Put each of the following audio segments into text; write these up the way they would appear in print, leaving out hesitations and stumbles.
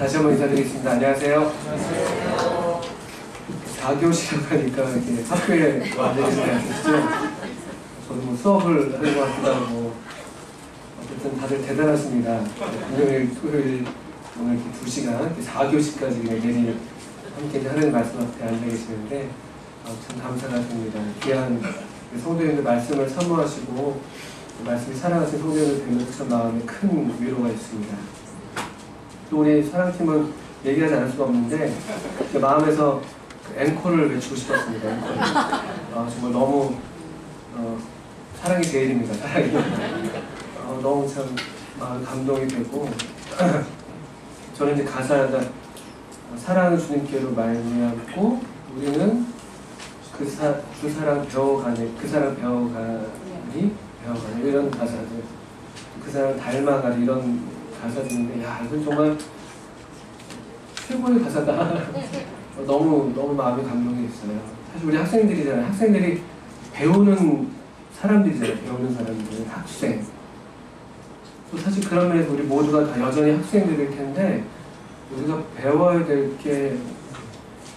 다시 한번 인사드리겠습니다. 안녕하세요. 4교시라고 하니까 이렇게 학교에 와주시는 게 아시죠? 저도 뭐 수업을 하는 것 같기도 하고, 어쨌든 다들 대단하십니다. 금요일, 토요일, 오늘 이렇게 2시간, 4교시까지 매일 함께 하는 말씀 앞에 앉아 계시는데, 참 감사가 됩니다. 귀한 성도님들 말씀을 사모하시고, 말씀이 살아가신 성도님들 뵈면서 참 마음에 큰 위로가 있습니다. 또 우리 사랑팀은 얘기하지 않을 수가 없는데, 제 마음에서 그 앵콜을 외치고 싶었습니다. 앵콜. 정말 너무 사랑이 제일입니다. 사랑이. 너무 참 마음 감동이 되고, 저는 이제 가사가 사랑은 주님께로 말미암고 우리는 그 사랑 배워가니 이런 가사들, 그 사랑 닮아가니 이런 가사들인데, 야, 이건 정말 최고의 가사다. 너무 마음이 감동이 있어요. 사실 우리 학생들이잖아요. 학생들이 배우는 사람들이잖아요. 배우는 사람들, 학생. 또 사실 그런 면에서 우리 모두가 다 여전히 학생들일 텐데, 우리가 배워야 될 게,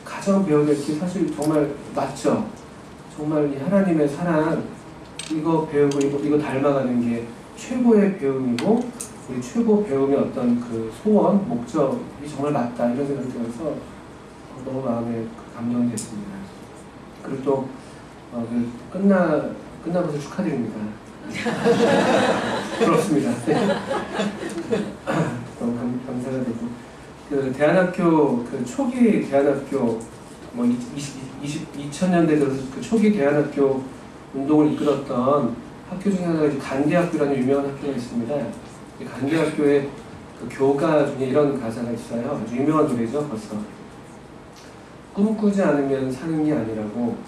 가장 배워야 될 게 사실 정말 맞죠. 정말 이 하나님의 사랑, 이거 배우고 이거 닮아가는 게 최고의 배움이고, 우리 최고 배움의 어떤 그 소원, 목적이 정말 맞다, 이런 생각이 들어서 너무 마음에 감동이 됐습니다. 그리고 또 끝나고서 축하드립니다. 부럽습니다. 너무 감사가 되고, 그 대안학교, 그 초기 대안학교, 2000년대 들어서 그 초기 대안학교 운동을 이끌었던 학교 중에 하나가 간대학교라는 유명한 학교가 있습니다. 이 간대학교의 그 교가 중에 이런 가사가 있어요. 아주 유명한 노래죠, 벌써. 꿈꾸지 않으면 사는 게 아니라고,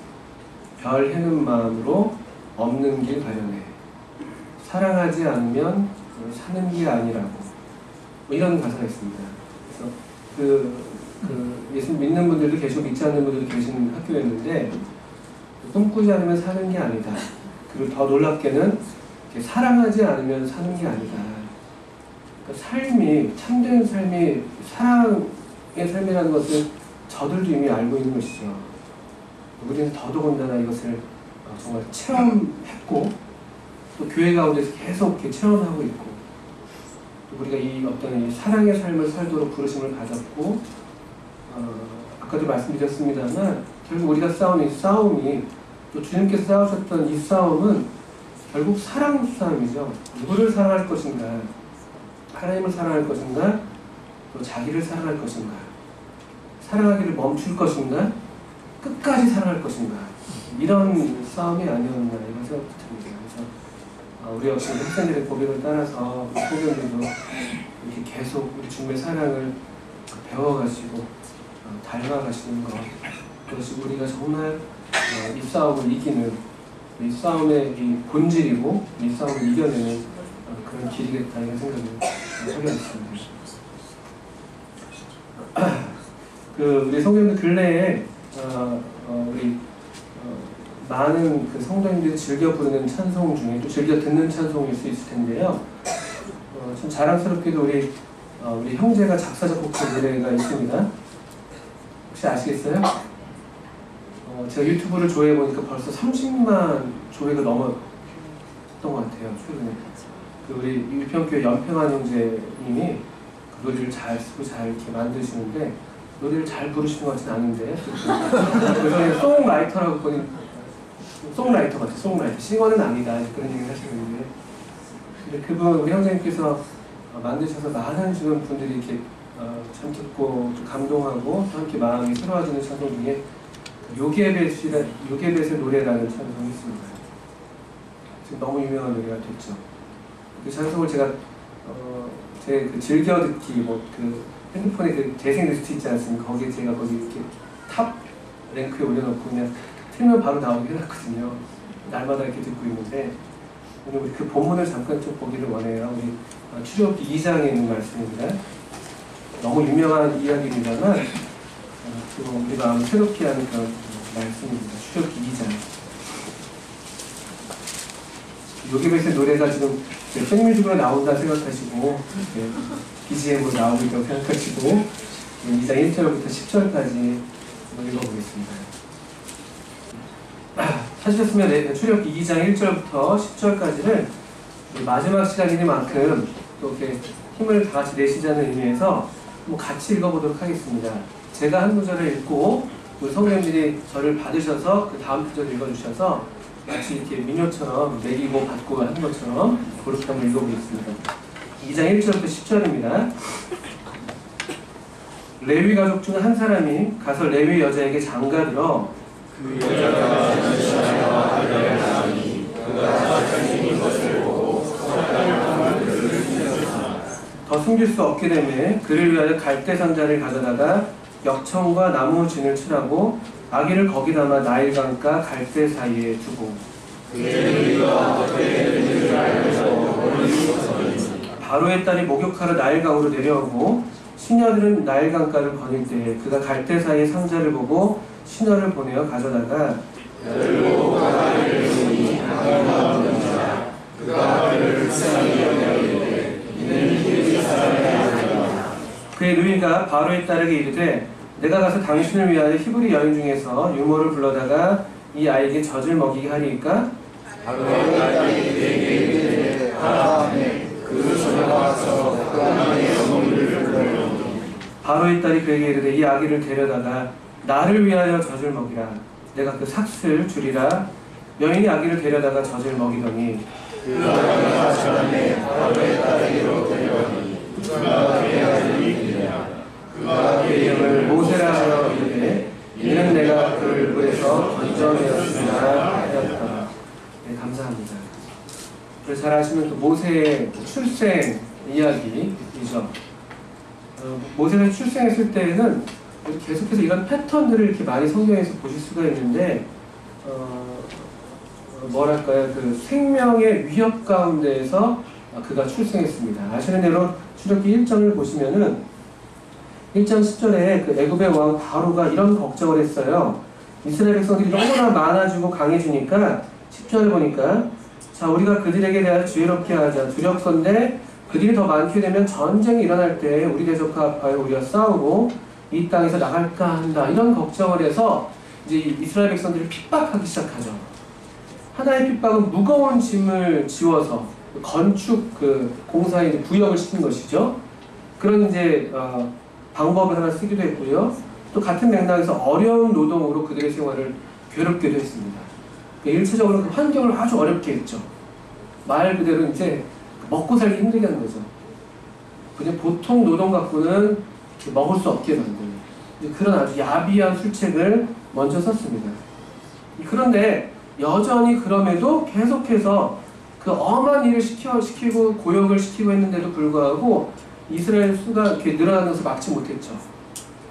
별 해는 마음으로 없는 길 가려내. 사랑하지 않으면 사는 게 아니라고. 이런 가사가 있습니다. 그래서 예수 믿는 분들도 계시고 믿지 않는 분들도 계시는 학교였는데, 꿈꾸지 않으면 사는 게 아니다. 그리고 더 놀랍게는 사랑하지 않으면 사는 게 아니다. 그러니까 삶이, 참된 삶이 사랑의 삶이라는 것을 저들도 이미 알고 있는 것이죠. 우리는 더더군다나 이것을 정말 체험했고, 또 교회 가운데서 계속 이렇게 체험하고 있고, 또 우리가 이 어떤 이 사랑의 삶을 살도록 부르심을 가졌고, 아까도 말씀드렸습니다만, 결국 우리가 싸우는 이 싸움이, 또 주님께서 싸우셨던 이 싸움은 결국 사랑 싸움이죠. 누구를 사랑할 것인가, 하나님을 사랑할 것인가, 또 자기를 사랑할 것인가, 사랑하기를 멈출 것인가, 끝까지 사랑할 것인가, 이런 싸움이 아니었나, 이런 생각도 듭니다. 그래서 우리 역시 학생들의 고백을 따라서 소견들도 이렇게 계속 우리 주님의 사랑을 배워가시고 닮아가시는 것, 그것이 우리가 정말 이 싸움을 이기는, 이 싸움의 이 본질이고, 이 싸움을 이겨내는 그런 길이겠다, 이런 생각을 하게 됐습니다. 우리 성도님들 근래에 우리 많은 그 성도님들이 즐겨 부르는 찬송 중에 또 즐겨 듣는 찬송일 수 있을 텐데요. 좀 자랑스럽게도 우리 형제가 작사 작곡한 노래가 있습니다. 혹시 아시겠어요? 제가 유튜브를 조회해 보니까 벌써 30만 조회가 넘었던 것 같아요, 최근에. 우리 유평교회 연평한 형제님이 그 노래를 잘 쓰고 잘 이렇게 만드시는데, 노래를 잘 부르시는 것 같지는 않은데, 그래서 송라이터라고 보니, 송라이터 같아요, 송라이터. 싱어는 아니다, 그런 얘기를 하시는데, 근데 그분, 우리 형제님께서 만드셔서 많은 주변 분들이 이렇게 참 듣고 감동하고 또 함께 마음이 새로워지는 찬송 중에 요게벳의 노래라는 찬송이 있습니다. 지금 너무 유명한 노래가 됐죠. 그 찬송을 제가 제 즐겨 듣기, 핸드폰에 그 재생 리스트 있지 않습니까? 거기 이렇게 탑 랭크에 올려놓고 그냥 틀면 바로 나오게 해놨거든요. 날마다 이렇게 듣고 있는데, 오늘 우리 그 본문을 잠깐 좀 보기를 원해요. 우리 출애굽기 2장에 있는 말씀입니다. 너무 유명한 이야기입니다만, 우리 마음을 새롭게 하는 그런 말씀입니다. 출애굽기 2장. 요괴벳의 노래가 지금 백뮤직으로 나온다 생각하시고 BGM으로 나오고 있다고 생각하시고 2장 1절부터 10절까지 읽어보겠습니다. 찾으셨으면 출애굽기 2장 1절부터 10절까지를 마지막 시간이니만큼 또 이렇게 힘을 다 같이 내시자는 의미에서 같이 읽어보도록 하겠습니다. 제가 한 구절을 읽고 우리 성도님들이 저를 받으셔서 그 다음 구절을 읽어주셔서 같이 이렇게 민요처럼 내리고 받고 하는 것처럼 그렇게 한번 읽어보겠습니다. 2장 1절부터 10절입니다. 레위 가족 중 한 사람이 가서 레위 여자에게 장가들어 그 여자가 전시하여 하려는 사람이 그가 잘생긴 것을 보고 석달을 그를 숨겼다. 더 숨길 수 없게 되매 그를 위하여 갈대 상자를 가져다가 역청과 나무 진을 칠하고 아기를 거기 담아 나일강과 갈대 사이에 두고 바로의 딸이 목욕하러 나일강으로 내려오고 시녀들은 나일강가를 거닐 때 그가 갈대 사이에 상자를 보고 시녀를 보내어 가져다가 열고 가라리를 보니 아기가 없느니라. 그가 그를 불쌍히 여기되 이는 히브리 사람의 아들이라. 그의 누이가 바로의 딸에게 이르되 내가 가서 당신을 위하여 히브리 여인 중에서 유모를 불러다가 이 아이에게 젖을 먹이게 하리이까? 바로의 딸이 그에게 이르되 하라하매 그 소녀가 와서 그 아이의 어머니를 불러오니 바로의 딸이 그에게 이르되 이 아기를 데려다가 나를 위하여 젖을 먹이라. 내가 그 삭슬 주리라. 여인이 아기를 데려다가 젖을 먹이더니 그 아기가 전에 바로의 딸에게로 데려오니 그가 그의 아들이니라. 그가 그의 이름을 모세라 하여 이르되 이는 내가 그를 물에서 건져내었으나 하였다. 네, 감사합니다. 그래서 잘 아시면 또 모세의 출생 이야기이죠. 모세가 출생했을 때에는 계속해서 이런 패턴들을 이렇게 많이 성경에서 보실 수가 있는데 뭐랄까요, 그 생명의 위협 가운데에서 그가 출생했습니다. 아시는 대로 출애굽기 1장을 보시면은 1장 10절에 그 애굽의 왕 바로가 이런 걱정을 했어요. 이스라엘 백성들이 너무나 많아지고 강해지니까 10절을 보니까 자, 우리가 그들에게 대하여 지혜롭게 하자. 두렵건대 그들이 더 많게 되면 전쟁이 일어날 때 우리 대적과 합하여 우리가 싸우고 이 땅에서 나갈까 한다. 이런 걱정을 해서 이제 이스라엘 백성들을 핍박하기 시작하죠. 하나의 핍박은 무거운 짐을 지워서 건축 그 공사에 이제 부역을 시킨 것이죠. 그런 이제 방법을 하나 쓰기도 했고요. 또 같은 맥락에서 어려운 노동으로 그들의 생활을 괴롭게도 했습니다. 일차적으로 그 환경을 아주 어렵게 했죠. 말 그대로 이제 먹고 살기 힘들게 하는 거죠. 그냥 보통 노동 갖고는 먹을 수 없게 만드는 그런 아주 야비한 술책을 먼저 썼습니다. 그런데 여전히 그럼에도 계속해서 그 엄한 일을 시키고 고역을 시키고 했는데도 불구하고 이스라엘 수가 이렇게 늘어나는 것을 막지 못했죠.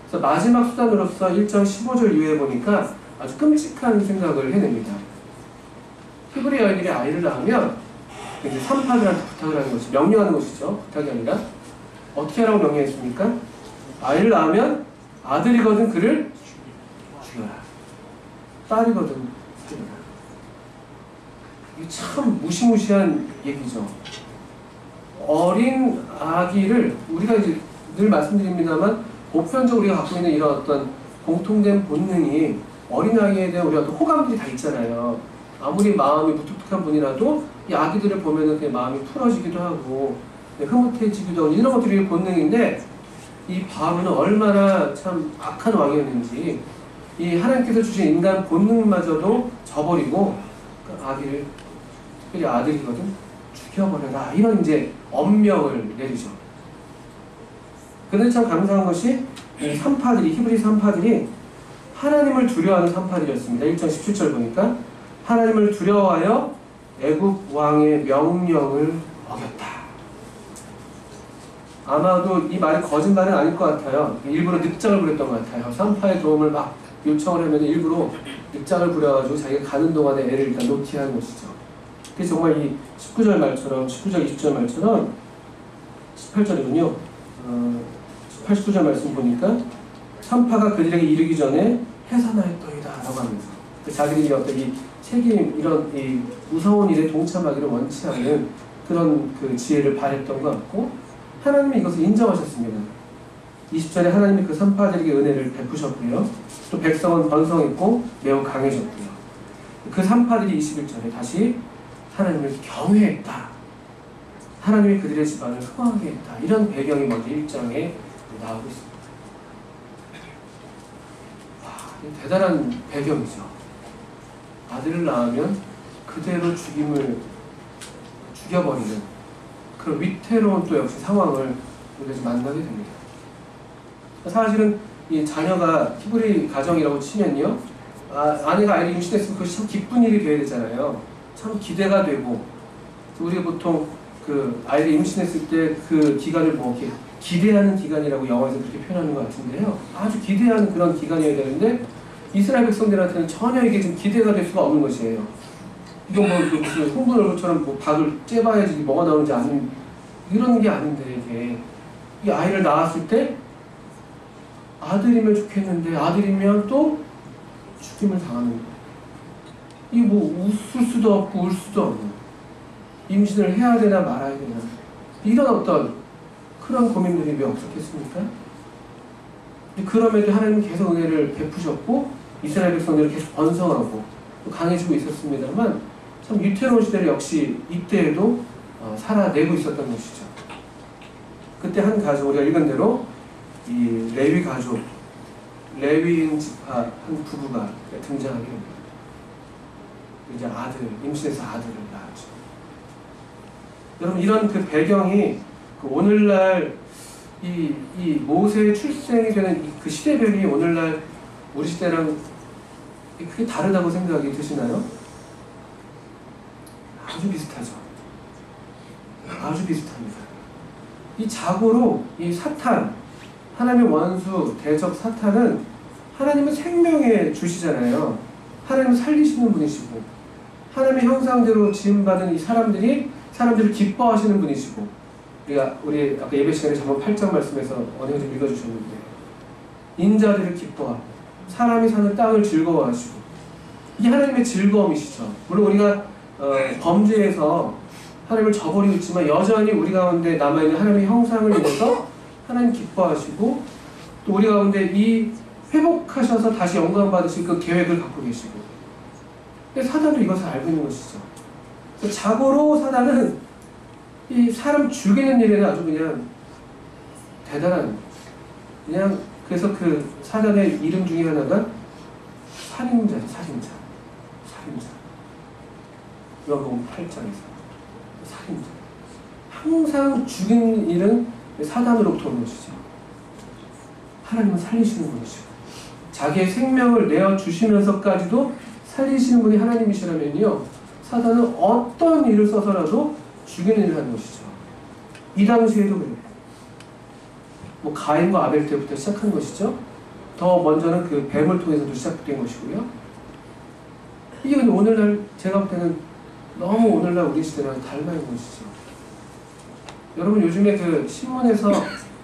그래서 마지막 수단으로서 1장 15절 이후에 보니까 아주 끔찍한 생각을 해냅니다. 히브리 여인들이 아이를 낳으면 이제 산파들한테 부탁을 하는 것이 명령하는 것이죠. 부탁이 아니라 어떻게 하라고 명령했습니까? 아이를 낳으면 아들이거든 그를 죽여라. 딸이거든 죽여라. 이게 참 무시무시한 얘기죠. 어린 아기를 우리가 이제 늘 말씀드립니다만 보편적으로 우리가 갖고 있는 이런 어떤 공통된 본능이 어린아이에 대한 우리 어떤 호감들이 다 있잖아요. 아무리 마음이 무뚝뚝한 분이라도 이 아기들을 보면은 그냥 마음이 풀어지기도 하고 흐뭇해지기도 하고 이런 것들이 본능인데 이 바로는 얼마나 참 악한 왕이었는지 이 하나님께서 주신 인간 본능마저도 저버리고 그 아기를 특별히 아들이거든 죽여버려라 이런 이제 엄명을 내리죠. 근데 참 감사한 것이 이 산파들이 히브리 산파들이 하나님을 두려워하는 산파들이었습니다. 1장 17절 보니까 하나님을 두려워하여 애굽 왕의 명령을 어겼다. 아마도 이 말이 거짓말은 아닐 것 같아요. 일부러 늑장을 부렸던 것 같아요. 산파의 도움을 막 요청을 하면 일부러 늑장을 부려가지고 자기가 가는 동안에 애를 일단 놓게 하는 것이죠. 그래서 정말 이 19절 말처럼 19절 20절 말처럼 18절이군요. 18, 19절 말씀 보니까 산파가 그들에게 이르기 전에 해산하였더이다 라고 하면서 자기들이 어떤 이 책임, 이런 이 무서운 일에 동참하기를 원치 않는 그런 그 지혜를 발했던 것 같고, 하나님이 이것을 인정하셨습니다. 20절에 하나님이 그 선파들에게 은혜를 베푸셨고요. 또 백성은 번성했고 매우 강해졌고요. 그 산파들이 21절에 다시 하나님을 경외했다. 하나님이 그들의 집안을 흥하게 했다. 이런 배경이 먼저 1장에 나오고 있습니다. 와, 대단한 배경이죠. 아들을 낳으면 그대로 죽여버리는 그런 위태로운 또 역시 상황을 우리가 만나게 됩니다. 사실은 이 자녀가 히브리 가정이라고 치면요, 아내가 아이를 임신했으면 그것이 참 기쁜 일이 되어야 되잖아요. 참 기대가 되고, 우리가 보통 그 아이를 임신했을 때 그 기간을 뭐 이렇게 기대하는 기간이라고 영화에서 그렇게 표현하는 것 같은데요. 아주 기대하는 그런 기간이어야 되는데 이스라엘 백성들한테는 전혀 이게 지금 기대가 될 수가 없는 것이에요. 이건 뭐 무슨 흥분 얼굴처럼 뭐 닭을 째봐야지 뭐가 나오는지 아는 이런 게 아닌데, 이게 이 아이를 낳았을 때 아들이면 좋겠는데 아들이면 또 죽임을 당하는 거예요. 이 뭐 웃을 수도 없고 울 수도 없는, 임신을 해야 되나 말아야 되나, 이런 어떤 그런 고민들이 왜 없었겠습니까? 그럼에도 하나님은 계속 은혜를 베푸셨고 이스라엘 백성들을 계속 번성하고 또 강해지고 있었습니다만, 참 위태로운 시대를 역시 이때에도 살아내고 있었던 것이죠. 그때 한 가족, 우리가 읽은 대로 이 레위 가족, 레위인 지파 한 부부가 등장하게 됩니다. 이제 임신해서 아들을 낳았죠. 여러분, 이런 그 배경이 그 오늘날 이 모세의 출생이 되는 그 시대별이 오늘날 우리 시대랑 크게 다르다고 생각이 드시나요? 아주 비슷하죠. 아주 비슷합니다. 이 자고로 이 사탄, 하나님의 원수, 대적 사탄은 하나님은 생명의 주시잖아요. 하나님은 살리시는 분이시고, 하나님의 형상대로 지음받은 이 사람들을 기뻐하시는 분이시고, 우리 아까 예배 시간에 전번 8장 말씀에서 언행을 좀 읽어주셨는데, 인자들을 기뻐하고 사람이 사는 땅을 즐거워하시고, 이게 하나님의 즐거움이시죠. 물론 우리가 범죄해서 하나님을 저버리고 있지만 여전히 우리 가운데 남아있는 하나님의 형상을 인해서 하나님 기뻐하시고, 또 우리 가운데 이 회복하셔서 다시 영광 받으실 그 계획을 갖고 계시고, 근데 사단도 이것을 알고 있는 것이죠. 자고로 사단은 이 사람 죽이는 일에는 아주 그냥 대단한, 그냥 그래서 그 사단의 이름 중에 하나가 살인자죠. 살인자. 요한복음 8장에서 살인자. 항상 죽이는 일은 사단으로부터 오는 것이죠. 하나님은 살리시는 분이시고, 자기의 생명을 내어주시면서까지도 살리시는 분이 하나님이시라면요, 사단은 어떤 일을 써서라도 죽이는 일을 하는 것이죠. 이 당시에도 그래요. 뭐 가인과 아벨 때부터 시작한 것이죠. 더 먼저는 그 뱀을 통해서도 시작된 것이고요. 이게 근데 오늘날 제가 볼 때는 너무 오늘날 우리 시대랑 닮아 있는 것이죠. 여러분, 요즘에 그 신문에서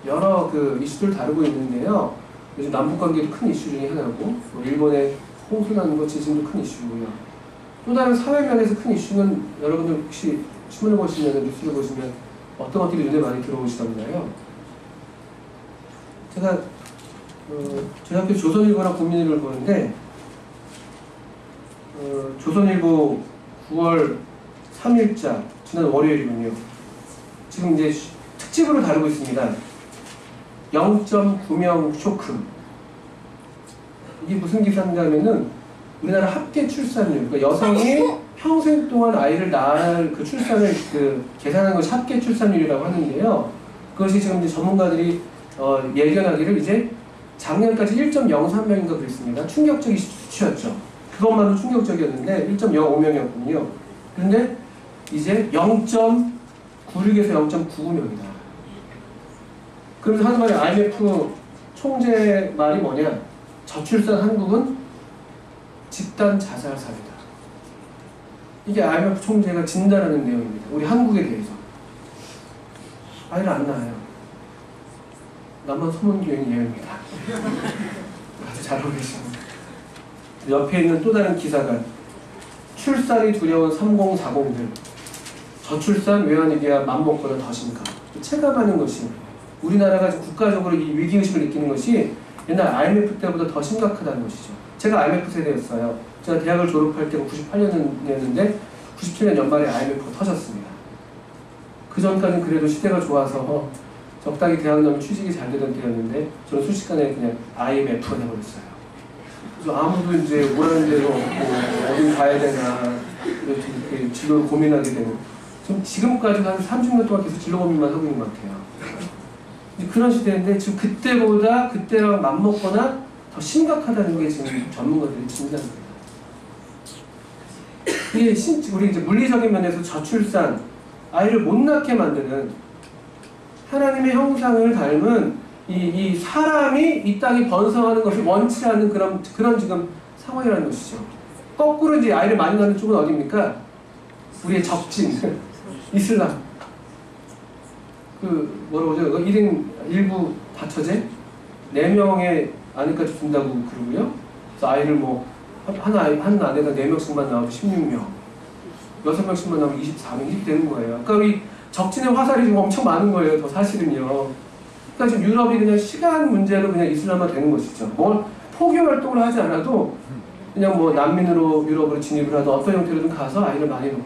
여러 그 이슈들 다루고 있는데요. 요즘 남북관계도 큰 이슈 중에 하나고, 뭐 일본의 홍수 나는 것, 지진도 큰 이슈고요. 또 다른 사회면에서 큰 이슈는 여러분들 혹시 신문을 보시면, 뉴스를 보시면 어떤 것들이 눈에 많이 들어오시던가요? 제가 저희 학교 조선일보랑 국민일보를 보는데, 조선일보 9월 3일자 지난 월요일이군요. 지금 이제 특집으로 다루고 있습니다. 0.9명 쇼크. 이게 무슨 기사인가면은 우리나라 합계 출산율, 그러니까 여성이 평생 동안 아이를 낳을 그 출산을 계산하는 것이 합계 출산율이라고 하는데요. 그것이 지금 이제 전문가들이 예견하기를 이제 작년까지 1.03명인가 그랬습니다. 충격적인 수치였죠. 그것만도 충격적이었는데 1.05명이었군요. 그런데 이제 0.96에서 0.99명이다. 그러면서 하는 말이 IMF 총재 말이 뭐냐? 저출산 한국은 집단 자살 사회다. 이게 IMF 총재가 진단하는 내용입니다. 우리 한국에 대해서. 아이를 안 낳아요. 나만 소문교인 예입니다. 아주 잘 어울리시고. 옆에 있는 또 다른 기사가 출산이 두려운 3040들 저출산 외환위기와 맞먹거나 더 심각. 체감하는 것이 우리나라가 지금 국가적으로 이 위기의식을 느끼는 것이 옛날 IMF 때보다 더 심각하다는 것이죠. 제가 IMF 세대였어요. 제가 대학을 졸업할 때가 98년이었는데 97년 연말에 IMF가 터졌습니다. 그 전까지는 그래도 시대가 좋아서 적당히 대학 나오면 취직이 잘 되던 때였는데 저는 순식간에 그냥 IMF가 돼버렸어요. 그래서 아무도 이제 오라는 대로 없고 어디 가야 되나 이렇게 진로를 고민하게 되고 지금까지 한 30년 동안 계속 진로 고민만 하고 있는 것 같아요. 그런 시대인데 지금 그때랑 맞먹거나 더 심각하다는 게 지금 전문가들이 진단합니다. 이게 우리 이제 물리적인 면에서 저출산, 아이를 못 낳게 만드는 하나님의 형상을 닮은 이 사람이 이 땅에 번성하는 것을 원치 않는 그런 지금 상황이라는 것이죠. 거꾸로 이제 아이를 많이 낳는 쪽은 어디입니까? 우리의 적진, 이슬람. 뭐라고 그러죠? 1인 1부 다처제? 4명의 아내까지 준다고 그러고요. 그래서 아이를 한 아내가 4명씩만 나와도 16명. 6명씩만 나오면 24명 이렇게 되는 거예요. 그러니까 우리 적진의 화살이 지금 엄청 많은 거예요. 더 사실은요. 그러니까 지금 유럽이 그냥 시간 문제로 그냥 이슬람화 되는 것이죠. 포교 활동을 하지 않아도 그냥 난민으로 유럽으로 진입을 하든 어떤 형태로든 가서 아이를 많이 놓고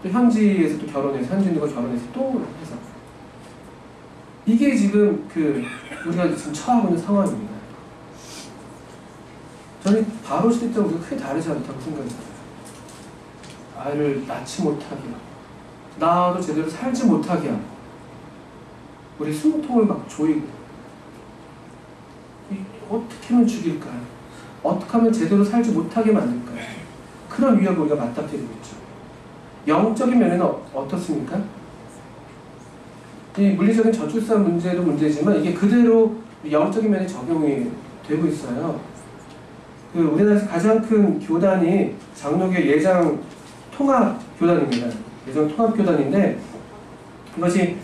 또 현지에서 또 결혼해서 현지인들과 결혼해서 또 해서 이게 지금 우리가 지금 처하고 있는 상황입니다. 저는 바로 시대 때 우리가 크게 다르지 않다고 생각해요. 아이를 낳지 못하게 낳아도 제대로 살지 못하게 하고 우리 숨통을 막 조이고 어떻게 하면 죽일까요? 어떻게 하면 제대로 살지 못하게 만들까요? 그런 위협을 우리가 맞닥뜨리고 있죠. 영적인 면에는 어떻습니까? 이 물리적인 저출산 문제도 문제지만 이게 그대로 영적인 면에 적용이 되고 있어요. 우리나라에서 가장 큰 교단이 장로교 예장 통합교단입니다. 예장 통합교단인데 이것이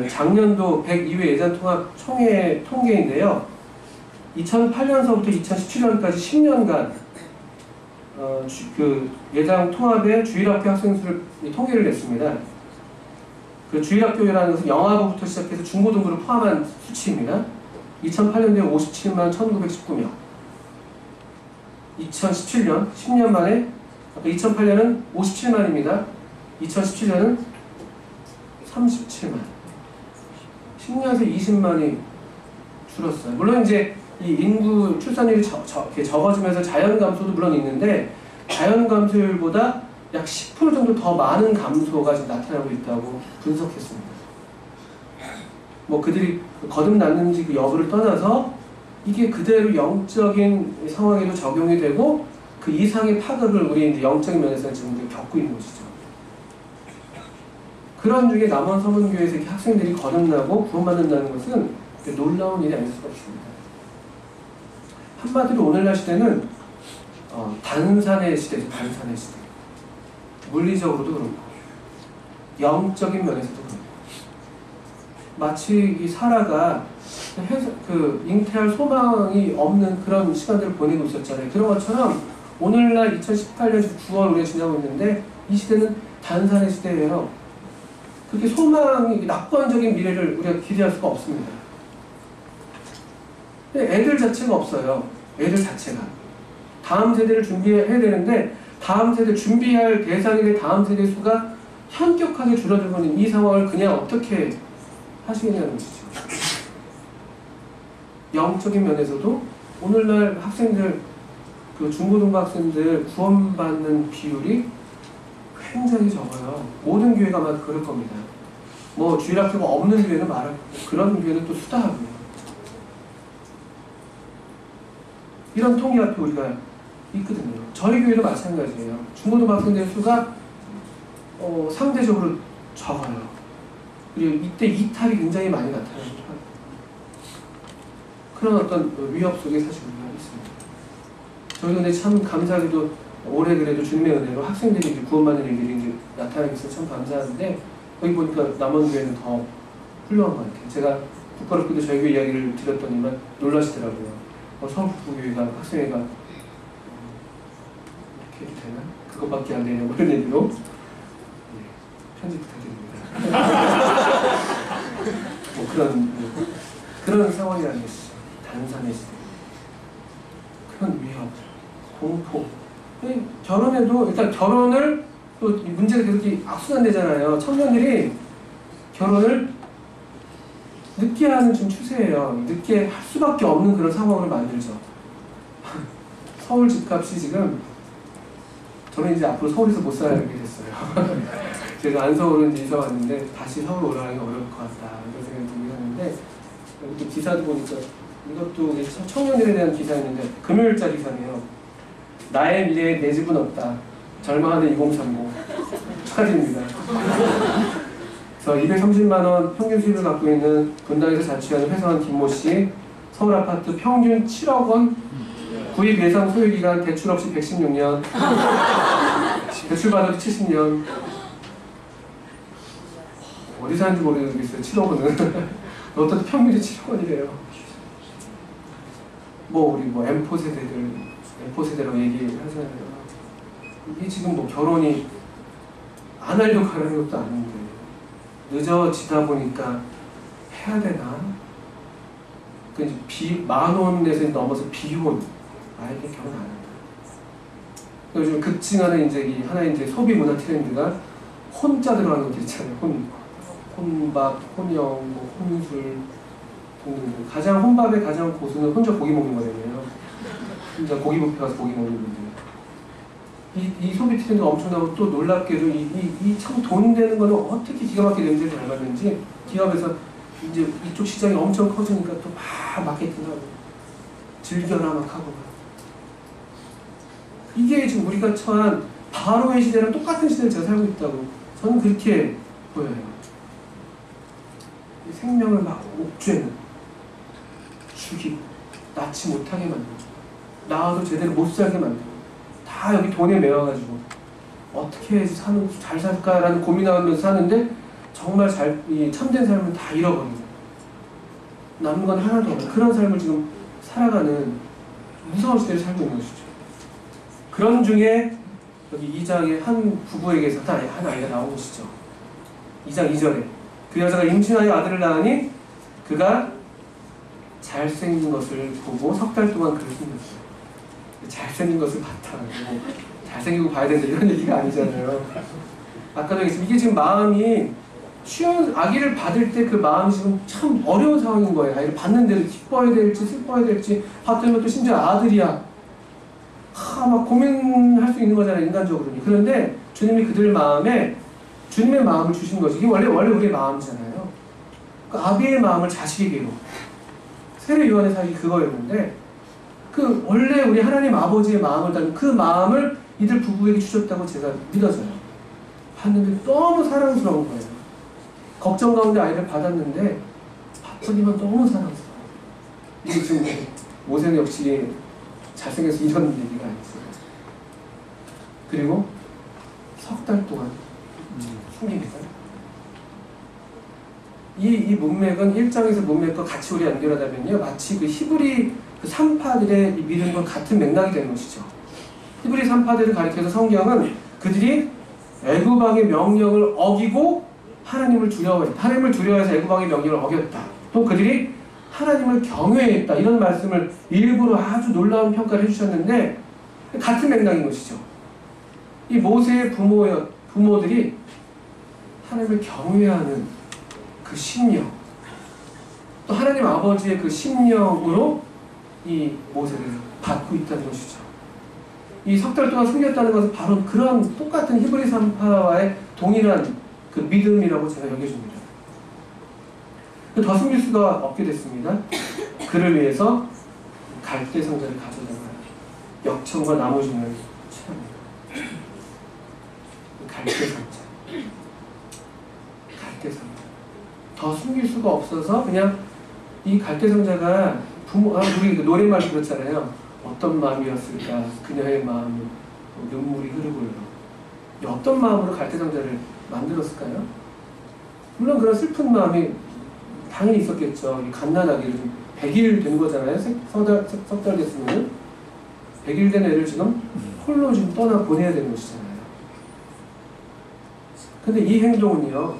작년도 102회 예장 통합 총회 통계인데요. 2008년서부터 2017년까지 10년간 예장 통합의 주일학교 학생 수를 통계를 냈습니다. 주일학교라는 것은 영아부부터 시작해서 중고등부를 포함한 수치입니다. 2008년도에 57만 1919명. 2017년, 10년 만에, 2008년은 57만입니다. 2017년은 37만. 10년에서 20만이 줄었어요. 물론 이제 이 인구 출산율이 적어지면서 자연 감소도 물론 있는데 자연 감소율보다 약 10% 정도 더 많은 감소가 지금 나타나고 있다고 분석했습니다. 그들이 거듭났는지 여부를 떠나서 이게 그대로 영적인 상황에도 적용이 되고 그 이상의 파급을 우리 이제 영적인 면에서는 지금 겪고 있는 것이죠. 그런 중에 남원 서문교회에서 이렇게 학생들이 거듭나고 구원받는다는 것은 놀라운 일이 아닐 수가 없습니다. 한마디로 오늘날 시대는 단산의 시대죠. 단산의 시대. 물리적으로도 그렇고 영적인 면에서도 그렇고 마치 이 사라가 잉태할 소망이 없는 그런 시간들을 보내고 있었잖아요. 그런 것처럼 오늘날 2018년 9월 우리가 지나고 있는데 이 시대는 단산의 시대예요. 그렇게 소망이 낙관적인 미래를 우리가 기대할 수가 없습니다. 애들 자체가 없어요. 애들 자체가. 다음 세대를 준비해야 되는데 다음 세대 준비할 대상이 될 다음 세대 수가 현격하게 줄어들고 있는 이 상황을 그냥 어떻게 하시겠냐는 것이죠. 영적인 면에서도 오늘날 학생들, 중고등부 학생들 구원받는 비율이 굉장히 적어요. 모든 교회가 아마 그럴 겁니다. 주일학교가 없는 교회는 말하고 그런 교회는 또 수다하고요. 이런 통계 앞에 우리가 있거든요. 저희 교회도 마찬가지예요. 중고등부 학생들 수가 상대적으로 적어요. 그리고 이때 이탈이 굉장히 많이 나타나기도 하고 그런 어떤 위협 속에 사실 우리가 있습니다. 저희도 근데 참 감사하게도 올해 그래도 주님의 은혜로 학생들이 이제 구원받는 일들이 이제 나타나기 있어서 참 감사한데 거기 보니까 남원교회는 더 훌륭한 것 같아요. 제가 부끄럽게도 저희 교회 이야기를 드렸더니만 놀라시더라고요. 서울 북부교회가 학생회가 되나? 그것밖에 안 되냐고 그런 얘기로 편집 부탁드립니다. 뭐 그런 상황이라는 것이죠. 단산의 시대. 그런 위협, 공포. 결혼해도 일단 결혼을 또 문제가 계속 악순환되잖아요. 청년들이 결혼을 늦게 하는 좀 추세예요. 늦게 할 수밖에 없는 그런 상황으로 만들죠. 서울 집값이 지금 저는 이제 앞으로 서울에서 못 살게 됐어요. 제가 안서울로 이제 이사 왔는데 다시 서울 올라가기가 어려울 것 같다 이런 생각이 들긴 하는데 또 기사도 보니까 이것도 청년들에 대한 기사였는데 금요일자 기사네요. 나의 미래에 내 집은 없다. 절망하는 2030 축하드립니다. 그래서 230만원 평균 수입을 갖고 있는 분당에서 자취하는 회사원 김모씨 서울 아파트 평균 7억원 구입 예상 소유기간 대출 없이 116년 대출 받아도 70년 어디 사는지 모르겠어요. 7억원은 어떤 평균이 7억원이래요. 뭐 우리 뭐 M4 세대라고 얘기하잖아요. 이게 지금 뭐 결혼이 안 하려고 하는 것도 아닌데 늦어지다 보니까 해야 되나? 그 이제 만원에서 넘어서 비혼 아예 결혼 안 한다. 요즘 급증하는 이제 하나의 이제 소비 문화 트렌드가 혼자 들어가는 것들 있잖아요. 혼밥, 혼영, 뭐 혼술 등등. 가장 혼밥의 가장 고수는 혼자 고기 먹는 거잖아요. 혼자 고기 뷔페 가서 고기 먹는 분들. 이 소비 트렌드가 엄청나고 또 놀랍게도 이 참 돈 되는 거는 어떻게 기가 막히게 냄새를 잘 맡는지 기업에서 이제 이쪽 시장이 엄청 커지니까 또 막 마케팅하고 즐겨라 막 하고 이게 지금 우리가 처한 바로의 시대랑 똑같은 시대를 제가 살고 있다고 저는 그렇게 보여요. 생명을 막 옥죄는 죽이고 낳지 못하게 만들고 낳아도 제대로 못 살게 만들고 다 여기 돈에 매여가지고 어떻게 해야지 잘 살까라는 고민하면서 사는데 정말 이 참된 삶은 다 잃어버리고 남는 건 하나도 없는 그런 삶을 지금 살아가는 무서운 시대를 살고 있는 것이죠. 그런 중에 여기 2장에 한 부부에게서 한 아이가 나온 것이죠. 2장 2절에 그 여자가 임신하여 아들을 낳으니 그가 잘생긴 것을 보고 석 달 동안 그를 숨겼어요. 잘생긴 것을 봤다. 뭐 잘생기고 봐야 된다 이런 얘기가 아니잖아요. 아까도 얘기했지만 이게 지금 마음이 아기를 받을 때 그 마음이 지금 참 어려운 상황인 거예요. 아이를 받는데도 기뻐야 될지 슬퍼야 될지 받으면 또 심지어 아들이야. 막 고민할 수 있는 거잖아요. 인간적으로는. 그런데 주님이 그들 마음에 주님의 마음을 주신 거지. 이게 원래 우리의 마음이잖아요. 그 아비의 마음을 자식에게로 세례 요한의 사역이 그거였는데 그 원래 우리 하나님 아버지의 마음을 따른 그 마음을 이들 부부에게 주셨다고 제가 믿어져요. 봤는데 너무 사랑스러운 거예요. 걱정 가운데 아이를 받았는데 봤더니만 너무 사랑스러워. 이게 지금 모세는 역시 잘생겨서 이런 얘기가 아니었어요. 그리고 석 달 동안 숨깁니다. 이 문맥은 1장에서 문맥과 같이 우리 연결하자면요. 마치 그 히브리 그 산파들의 믿음과 같은 맥락이 되는 것이죠. 히브리 산파들을 가리켜서 성경은 그들이 애굽왕의 명령을 어기고 하나님을 두려워했다. 하나님을 두려워해서 애굽왕의 명령을 어겼다. 또 그들이 하나님을 경외했다. 이런 말씀을 일부러 아주 놀라운 평가를 해주셨는데 같은 맥락인 것이죠. 이 모세의 부모들이 하나님을 경외하는 그 심령 또 하나님 아버지의 그 심령으로 이 모세를 받고 있다는 것이죠. 이 석 달 동안 숨겼다는 것은 바로 그런 똑같은 히브리 산파와의 동일한 그 믿음이라고 제가 여겨집니다. 더 숨길 수가 없게 됐습니다. 그를 위해서 갈대 상자를 가져다가 역청과 나무진을 취합니다. 갈대 상자. 갈대 상자. 더 숨길 수가 없어서 그냥 이 갈대 상자가 우리 노래말 그렇잖아요. 어떤 마음이었을까 그녀의 마음은 눈물이 흐르고요. 어떤 마음으로 갈대 상자를 만들었을까요? 물론 그런 슬픈 마음이 당연히 있었겠죠. 갓난아기를 100일 된 거잖아요. 석 달 됐으면. 100일 된 애를 지금 홀로 지금 떠나 보내야 되는 것이잖아요. 근데 이 행동은요,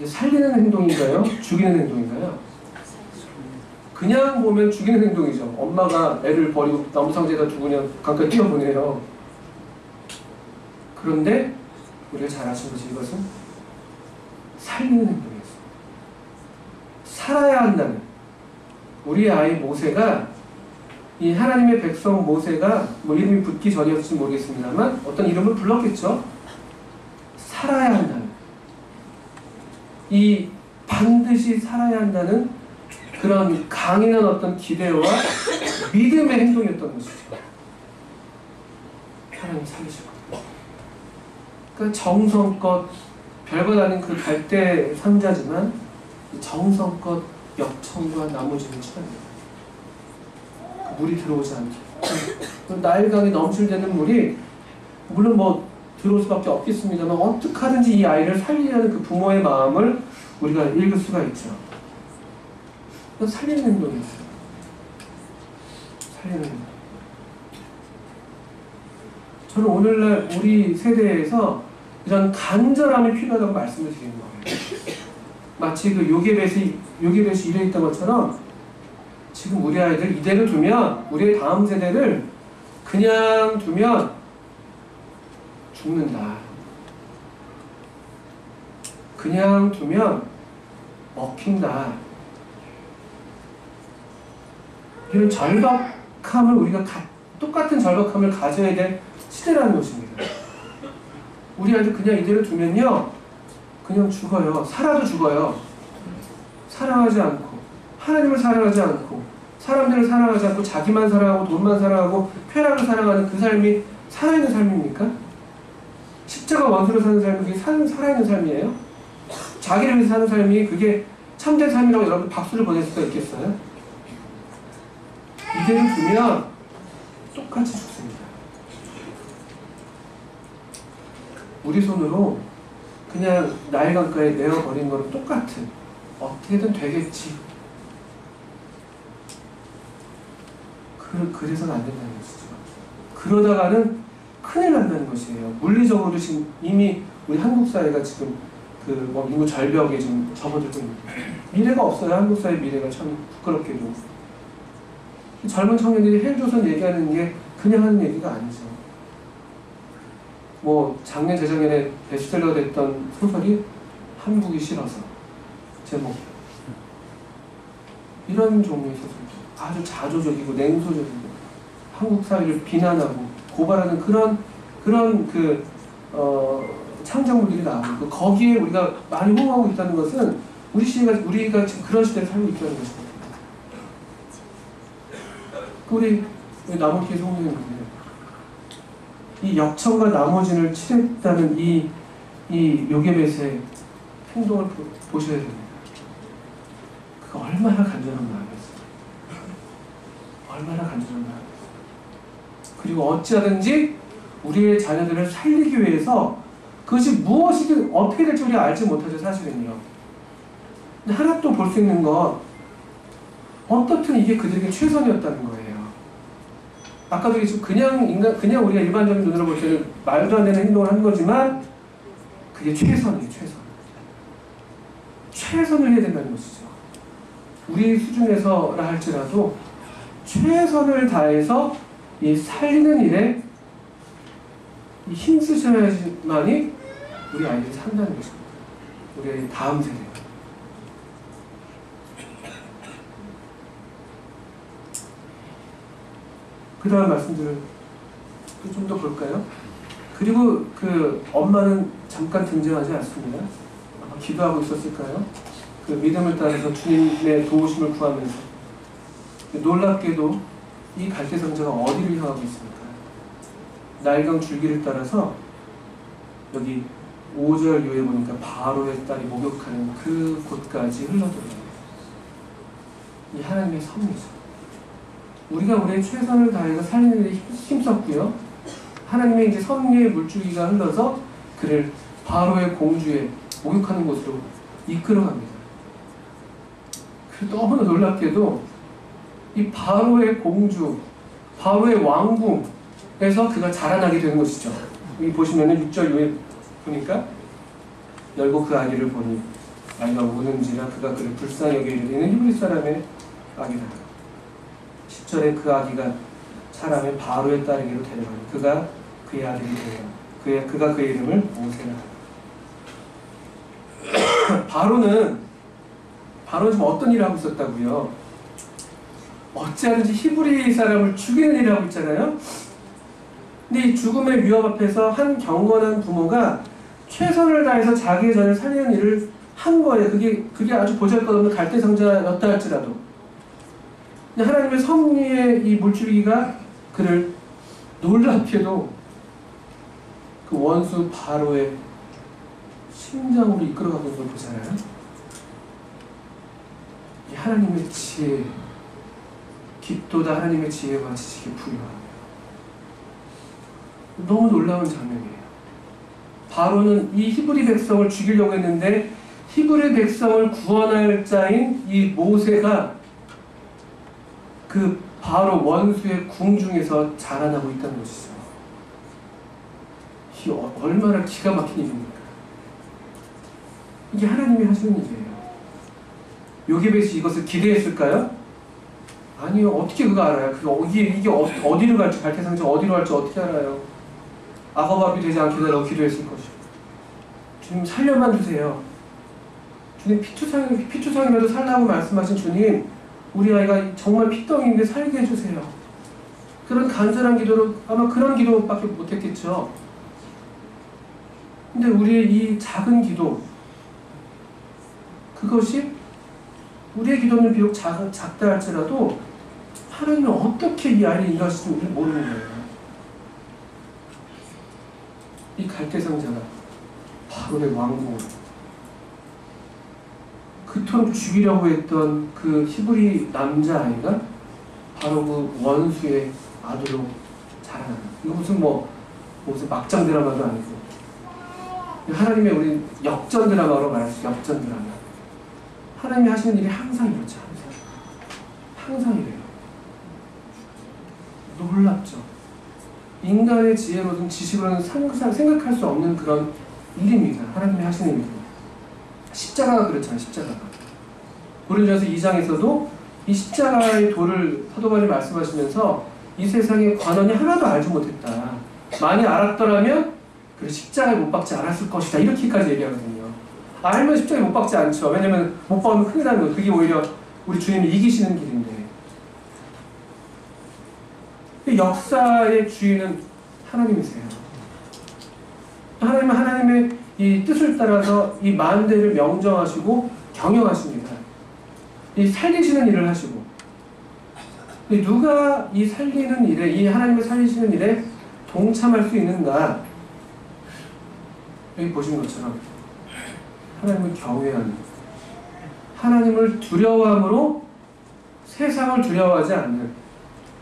살리는 행동인가요? 죽이는 행동인가요? 그냥 보면 죽이는 행동이죠. 엄마가 애를 버리고 나무상자에다 두고 그냥 강가에 뛰어보내요. 그런데 우리가 잘 아시는 것이 이것은 살리는 행동이었어요. 살아야 한다는, 우리 아이 모세가, 이 하나님의 백성 모세가 뭐 이름이 붙기 전이었을지 모르겠습니다만 어떤 이름을 불렀겠죠. 살아야 한다는, 이 반드시 살아야 한다는 그런 강인한 어떤 기대와 믿음의 행동이었던 것이죠. 하나님 살리시고, 그러니까 정성껏 별것 아닌 그 갈대 상자지만 정성껏 역청과 나무짐을 쳐냅니다. 물이 들어오지 않게. 나일강이 넘실대는 물이 물론 뭐 들어올 수밖에 없겠습니다만 어떻게 하든지 이 아이를 살리려는 그 부모의 마음을 우리가 읽을 수가 있죠. 살리는 행동이었어요. 살리는 행동. 저는 오늘날 우리 세대에서 이런 간절함이 필요하다고 말씀을 드리는 거예요. 마치 그 요게벳이 이래 있던 것처럼 지금 우리 아이들 이대로 두면, 우리의 다음 세대를 그냥 두면 죽는다. 그냥 두면 먹힌다. 이런 절박함을 우리가 똑같은 절박함을 가져야 될 시대라는 것입니다. 우리 아이들 그냥 이대로 두면요, 그냥 죽어요. 살아도 죽어요. 사랑하지 않고, 하나님을 사랑하지 않고, 사람들을 사랑하지 않고, 자기만 사랑하고 돈만 사랑하고 쾌락을 사랑하는 그 삶이 살아있는 삶입니까? 십자가 원수로 사는 삶이 그게 살아있는 삶이에요? 자기를 위해서 사는 삶이 그게 참된 삶이라고 여러분 박수를 보낼 수가 있겠어요? 이대로 두면 똑같이 죽습니다. 우리 손으로 그냥 나일강가에 내어버린 거는 똑같은, 어떻게든 되겠지. 그래서는 안 된다는 것이죠. 그러다가는 큰일 난다는 것이에요. 물리적으로도 지금 이미 우리 한국 사회가 지금 뭐 인구 절벽에 좀 접어들고 있는데 미래가 없어요. 한국 사회 미래가 참 부끄럽게도. 젊은 청년들이 헬조선 얘기하는 게 그냥 하는 얘기가 아니죠. 뭐 작년 재작년에 베스트셀러 됐던 소설이 한국이 싫어서 제목, 이런 종류의 소설들, 아주 자조적이고 냉소적이고 한국 사회를 비난하고 고발하는 그런 창작물들이 나오고, 거기에 우리가 많이 호응하고 있다는 것은 우리가 지금 그런 시대를 살고 있다는 것입니다. 우리 나무키의 성도님들, 이 역청과 나머지를 칠했다는 이 요게벳의 행동을 보셔야 됩니다. 그가 얼마나 간절한 마음이었어요. 얼마나 간절한 마음이었어요. 그리고 어찌하든지 우리의 자녀들을 살리기 위해서 그것이 무엇이든 어떻게 될지 우리가 알지 못하죠, 사실은요. 근데 하나 또 볼 수 있는 건, 어떻든 이게 그들에게 최선이었다는 거예요. 아까도 얘기했지만 그냥 우리가 일반적인 눈으로 볼 때는 말도 안 되는 행동을 한 거지만 그게 최선이에요, 최선. 최선을 해야 된다는 것이죠. 우리 수준에서라 할지라도 최선을 다해서 이 살리는 일에 힘쓰셔야지만이 우리 아이들이 산다는 것입니다. 우리 다음 세대. 그 다음 말씀들을 좀 더 볼까요? 그리고 그 엄마는 잠깐 등장하지 않습니다. 아마 기도하고 있었을까요? 그 믿음을 따라서 주님의 도우심을 구하면서. 놀랍게도 이 갈대상자가 어디를 향하고 있습니까? 나일강 줄기를 따라서 여기 5절 이후에 보니까 바로의 딸이 목욕하는 그 곳까지 흘러들어요. 이 하나님의 섭리죠. 우리가 우리의 최선을 다해서 살리는 데 힘썼고요. 하나님의 이제 섭리의 물줄기가 흘러서 그를 바로의 공주에 목욕하는 곳으로 이끌어갑니다. 너무나 놀랍게도 이 바로의 공주, 바로의 왕궁에서 그가 자라나게 되는 것이죠. 여기 보시면은 6절 위에 보니까 열고 그 아기를 보니 아이가 우는지라 그가 그를 불쌍히 여기게 되는 히브리 사람의 아기라. 10절에 그 아기가 사람의 바로의 딸에게로 데려가니 그가 그의 아들이 되라. 그가 그의 이름을 모세라. 바로는 지금 어떤 일을 하고 있었다고요? 어찌하든지 히브리 사람을 죽이는 일을 하고 있잖아요. 근데 이 죽음의 위협 앞에서 한 경건한 부모가 최선을 다해서 자기의 자녀를 살리는 일을 한 거예요. 그게 아주 보잘것없는 갈대상자였다 할지라도. 근데 하나님의 섭리의 이 물줄기가 그를 놀랍게도 그 원수 바로의 심장으로 이끌어가고 있는 걸 보잖아요. 이 하나님의 지혜, 깊도다 하나님의 지혜와 지식이 부유하다. 너무 놀라운 장면이에요. 바로는 이 히브리 백성을 죽이려고 했는데 히브리 백성을 구원할 자인 이 모세가 그 바로 원수의 궁중에서 자라나고 있다는 것이죠. 이 얼마나 기가 막힌 일입니까? 이게 하나님이 하시는 일이에요. 요게벳이 이것을 기대했을까요? 아니요. 어떻게 그가 알아요? 이게 어디로 갈지, 갈대상자 어디로 갈지 어떻게 알아요? 악어밥이 되지 않게 달라고 기도했을 것이고, 주님 살려만 주세요. 주님 피투성이라도 살라고 말씀하신 주님, 우리 아이가 정말 피덩이인데 살게 해주세요. 그런 간절한 기도로 아마 그런 기도밖에 못했겠죠. 근데 우리의 이 작은 기도, 그것이 우리의 기도는 비록 작다 할지라도 하나님은 어떻게 이 아이를 인도하실지 우리는 모르는 거예요. 이 갈대상자가 바로의 왕궁, 그토록 죽이려고 했던 그 히브리 남자아이가 바로 그 원수의 아들로 자라나는, 이거 무슨 막장 드라마도 아니고 하나님의 우리 역전 드라마로 말할 수 있어요. 역전 드라마. 하나님이 하시는 일이 항상 이렇죠. 항상 이래요. 놀랍죠. 인간의 지혜로든 지식으로는 생각할 수 없는 그런 일입니다. 하나님이 하시는 일입니다. 십자가가 그렇잖아요. 십자가가. 고린도전서 2장에서도 이 십자가의 도를 사도 바울이 말씀하시면서 이 세상에 관원이 하나도 알지 못했다. 많이 알았더라면 그래 십자가에 못 박지 않았을 것이다. 이렇게까지 얘기하거든요. 알면 십자가에 못 박지 않죠. 왜냐면 못 박으면 큰일 나는 거예요. 그게 오히려 우리 주님이 이기시는 길인데. 역사의 주인은 하나님이세요. 하나님은 하나님의 이 뜻을 따라서 이 만대를 명정하시고 경영하십니다. 이 살리시는 일을 하시고, 누가 이 살리는 일에, 이 하나님의 살리시는 일에 동참할 수 있는가? 여기 보신 것처럼 하나님을 경외하는, 하나님을 두려워함으로 세상을 두려워하지 않는,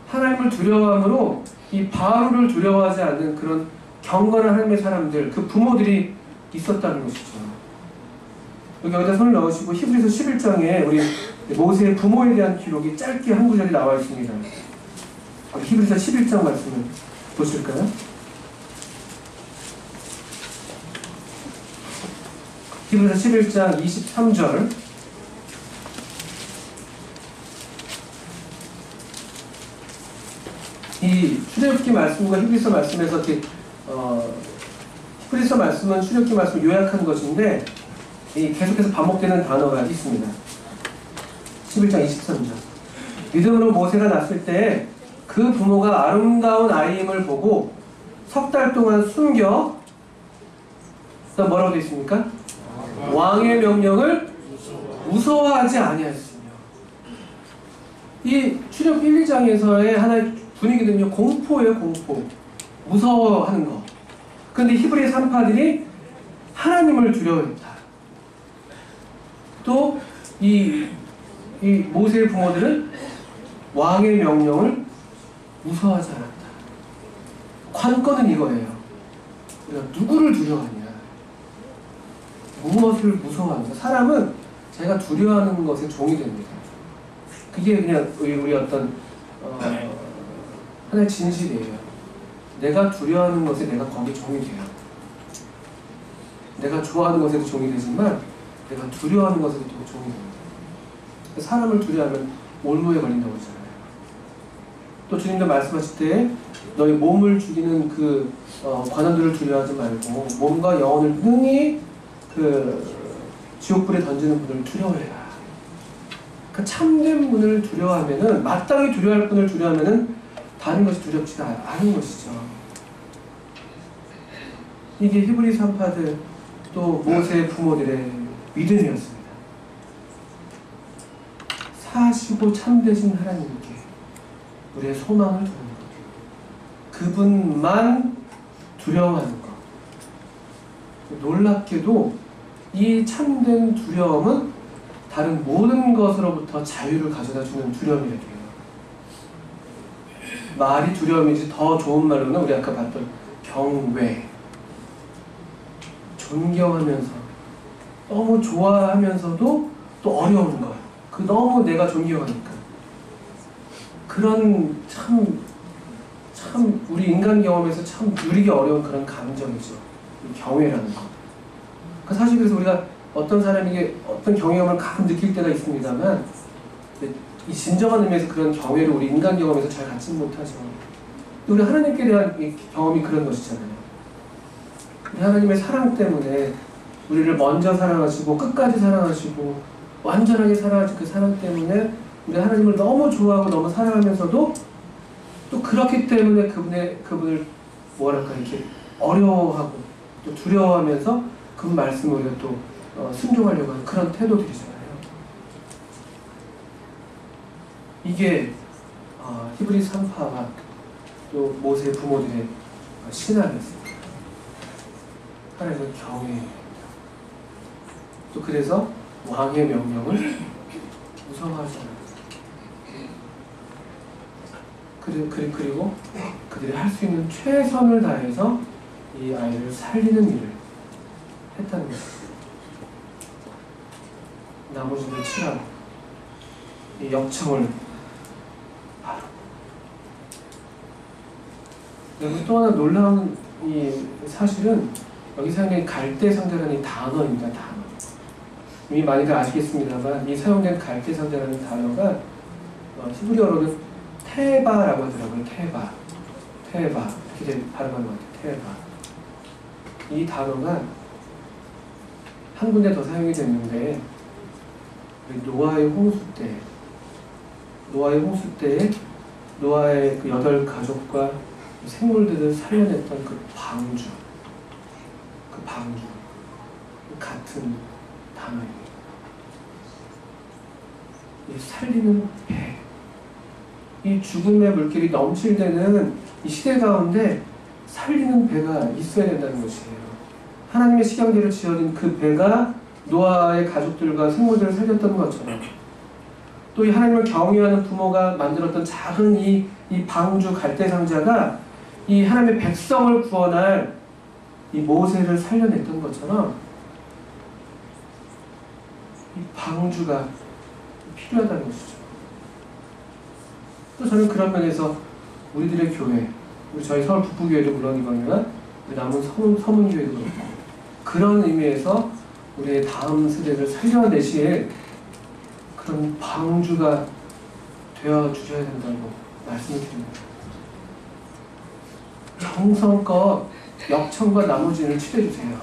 하나님을 두려워함으로 이 바로를 두려워하지 않는 그런 경건한 하나님의 사람들, 그 부모들이 있었다는 것이죠. 여기다 손을 넣으시고 히브리서 11장에 우리 모세의 부모에 대한 기록이 짧게 한 구절이 나와 있습니다. 히브리서 11장 말씀을 보실까요? 히브리서 11장 23절. 이 출애굽기 말씀과 히브리서 말씀에서 히브리서 말씀은 출애굽기 말씀을 요약한 것인데 계속해서 반복되는 단어가 있습니다. 11장 23절. 믿음으로 모세가 났을 때 그 부모가 아름다운 아이임을 보고 석 달 동안 숨겨, 뭐라고 되어 있습니까? 왕의 명령을 무서워하지 아니하였으며. 이 출애굽 1, 2장에서의 하나의 분위기는요, 공포예요, 공포. 무서워하는 거. 그런데 히브리 산파들이 하나님을 두려워했다. 또 이 모세의 부모들은 왕의 명령을 무서워하지 않았다. 관건은 이거예요. 우리가 누구를 두려워하냐, 무엇을 무서워하는가. 사람은 제가 두려워하는 것에 종이 됩니다. 그게 그냥 우리 어떤 하나의 진실이에요. 내가 두려워하는 것에 내가 거기 종이 돼요. 내가 좋아하는 것에도 종이 되지만 내가 두려워하는 것에도 종이 됩니다. 사람을 두려워하면 올무에 걸린다고 했잖아요. 또 주님도 말씀하실 때 너희 몸을 죽이는 그 관원들을 두려워하지 말고 몸과 영혼을 능히 그 지옥불에 던지는 분을 두려워해라. 그 참된 분을 두려워하면은, 마땅히 두려워할 분을 두려워하면은 다른 것이 두렵지가 않은 것이죠. 이게 히브리 산파들 또 모세의 부모들의 믿음이었습니다. 사시고 참되신 하나님께 우리의 소망을 두는 것, 그분만 두려워하는 것. 놀랍게도 이 참된 두려움은 다른 모든 것으로부터 자유를 가져다주는 두려움이라 돼요. 말이 두려움이지 더 좋은 말로는 우리 아까 봤던 경외, 존경하면서 너무 좋아하면서도 또 어려운 것, 그 너무 내가 존경하니까 그런 참 우리 인간 경험에서 참 누리기 어려운 그런 감정이죠. 이 경외라는 것. 사실 그래서 우리가 어떤 사람에게 어떤 경외감을 가끔 느낄 때가 있습니다만, 이 진정한 의미에서 그런 경외를 우리 인간 경험에서 잘 갖지 못하죠. 우리 하나님께 대한 이 경험이 그런 것이잖아요. 우리 하나님의 사랑 때문에 우리를 먼저 사랑하시고 끝까지 사랑하시고 완전하게 사랑하신 그 사랑 때문에 우리 하나님을 너무 좋아하고 너무 사랑하면서도 또 그렇기 때문에 그분을 뭐랄까 이렇게 어려워하고 또 두려워하면서 그 말씀을 우리가 또 순종하려고 하는 그런 태도들이잖아요. 이게 히브리 산파와 또 모세의 부모들의 신앙이었습니다. 하나님을 경외해야 된다. 또 그래서 왕의 명령을 무서워하지 않았다. 그리고 그들이 할 수 있는 최선을 다해서 이 아이를 살리는 일을 했다는 것입니다. 나머지를 치라고 이 역청을 바로. 그리고 또 하나 놀라운 이 사실은 여기 사용된 갈대상자라는 이 단어입니다. 단어. 이미 많이들 아시겠습니다만 이 사용된 갈대상자라는 단어가 히브리어로는 테바라고 하더라고요. 테바 이렇게 발음하는 것 같아요. 테바. 이 단어가 한 군데 더 사용이 됐는데 노아의 홍수 때에 노아의 그 8 가족과 생물들을 살려냈던 그 방주 같은 단어입니다. 이 살리는 배, 이 죽음의 물길이 넘칠 때는 이 시대 가운데 살리는 배가 있어야 된다는 것이에요. 하나님의 식양대로 지어진 그 배가 노아의 가족들과 생물들을 살렸던 것처럼, 또 이 하나님을 경외하는 부모가 만들었던 작은 이 방주 갈대상자가 이 하나님의 백성을 구원할 이 모세를 살려냈던 것처럼 이 방주가 필요하다는 것이죠. 또 저는 그런 면에서 우리들의 교회, 저희 서울 북부교회도 물론이거니와 남은 서문교회도 그렇고, 그런 의미에서 우리의 다음 세대를 살려내실 그런 방주가 되어주셔야 된다고 말씀을 드립니다. 정성껏 역청과 나무진을 치료해주세요.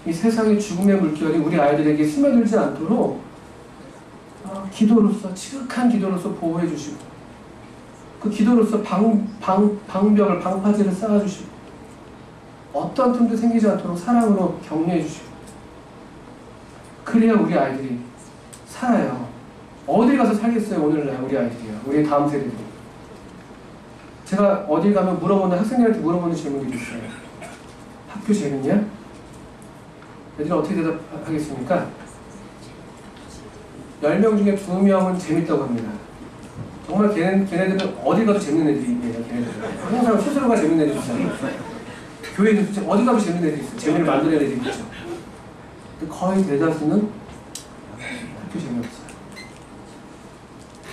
이 세상의 죽음의 물결이 우리 아이들에게 스며들지 않도록 기도로서, 지극한 기도로서 보호해주시고, 그 기도로서 방벽을, 방파제를 쌓아주시고, 어떤 틈도 생기지 않도록 사랑으로 격려해주시고, 그래야 우리 아이들이 살아요. 어디 가서 살겠어요, 오늘날 우리 아이들이요. 우리 다음 세대들이. 제가 어디 가면 학생들한테 물어보는 질문들이 있어요. 학교 재밌냐? 애들이 어떻게 대답하겠습니까? 10명 중에 2명은 재밌다고 합니다. 정말 걔네들은 어디 가도 재밌는 애들이에요. 걔네들은 항상 스스로가 재밌는 애들이잖아요. 교회에도 어디 가도 재밌는 애들이 있어요. 재미를 만드는 애들이 있죠. 근데 거의 대다수는 학교 재미없어요.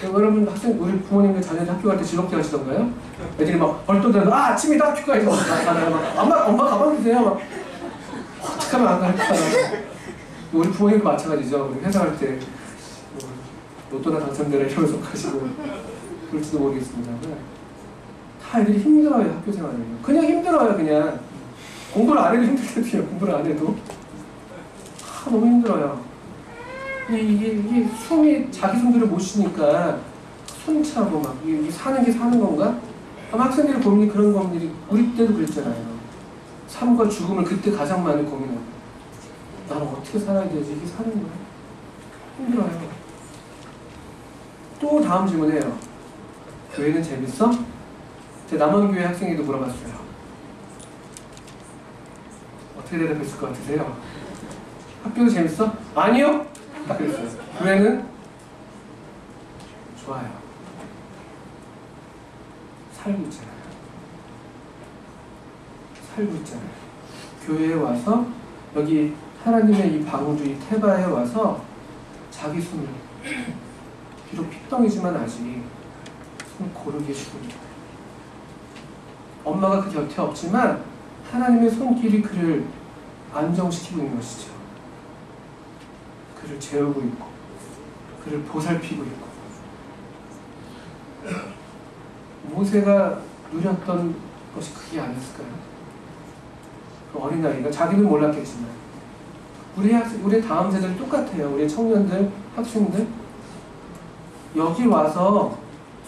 여러분 우리 부모님들 자녀들 학교 갈 때 즐겁게 하시던가요? 애들이 막 벌떡 일어나서 아침이다 학교 가야지 엄마 가방 주세요 막 어떻게 하면 안 갈까. 우리 부모님도 마찬가지죠. 우리 회사 갈 때 로또나 당첨되라 이러면서 가시고 그럴지도 모르겠습니다만 다 애들이 힘들어요. 학교 생활을요. 그냥 힘들어요. 그냥 공부를 안 해도 힘들거든요. 공부를 안 해도 너무 힘들어요. 이게 숨이 자기 숨들을 못 쉬니까 숨 차고 막 이게 사는 게 사는 건가? 아마 학생들의 고민이 그런 고민들이 우리 때도 그랬잖아요. 삶과 죽음을 그때 가장 많이 고민하고 나는 어떻게 살아야 되지? 이게 사는 거야? 힘들어요. 또 다음 질문해요. 교회는 재밌어? 제 남원교회 학생에도 물어봤어요. 어떻게 대답했을 것 같으세요? 학교도 재밌어? 아니요? 딱 그랬어요. 교회는 좋아요. 살고 있잖아요. 살고 있잖아요. 교회에 와서 여기 하나님의 이 방주, 이 테바에 와서 자기 숨을 비록 핏덩이지만 아직 숨을 고르게 쉬고 있다. 엄마가 그 곁에 없지만 하나님의 손길이 그를 안정시키고 있는 것이죠. 그를 재우고 있고 그를 보살피고 있고 모세가 누렸던 것이 그게 아니었을까요? 그 어린아이가 자기는 몰랐겠지만 우리 다음 세대는 똑같아요. 우리 청년들, 학생들 여기 와서